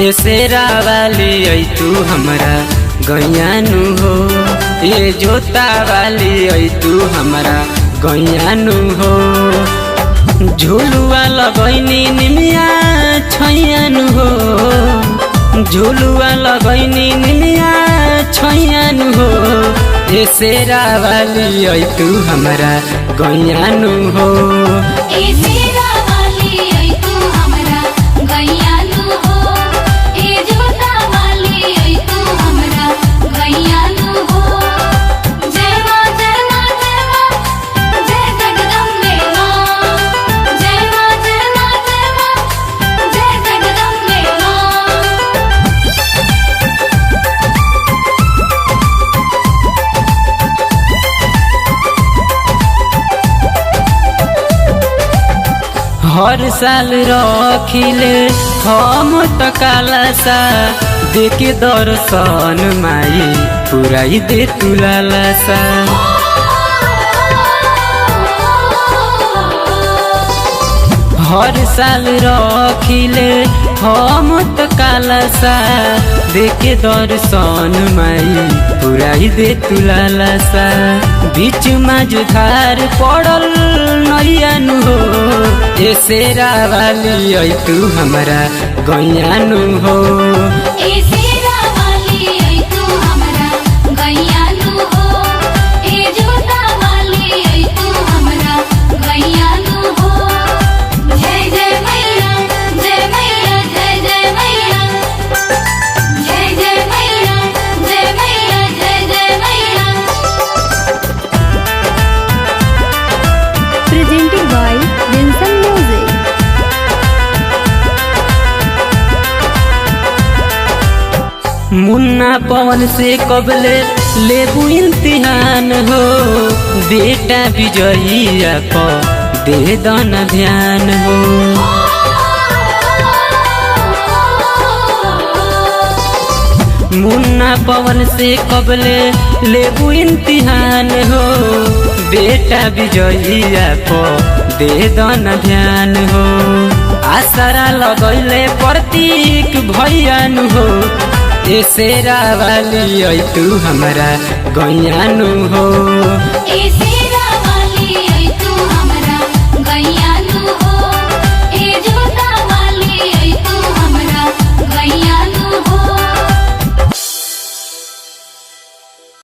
ए शेरा वाली आई तू हमरा गैयानु हो, ये जोता वाली आई तू हमरा गैयानु हो। झुलुआ लगैनी निमिया छैयानु हो, झुलुआ लगैनी निमिया छैयानु हो। ए शेरा वाली आई तू हमरा गैयानु हो। हर साल रखिले हम त कालासा, देखे दर्शन माई पुराई दे तू लालासा। हर साल रखिले हम त कालासा, देखे दर्शन माई पुराई दे तू लालासा। बीच माझधार पड़ल नैयानु हो, ए शेरा वाली आई तू हमरा गैयानु हो। Presented by Vincent Music. मुन्ना पवन से कबले लेबू इम्तिहान हो, बेटा विजयिया को दे दाना ध्यान हो। मुन्ना पवन से कबले लेबू इम्तिहान हो, बेटा विजयिया को दे दाना ध्यान हो। आसरा लगैले प्रतीक भैयानु हो, ए शेरा वाली आई तू हमरा गैयानु हो।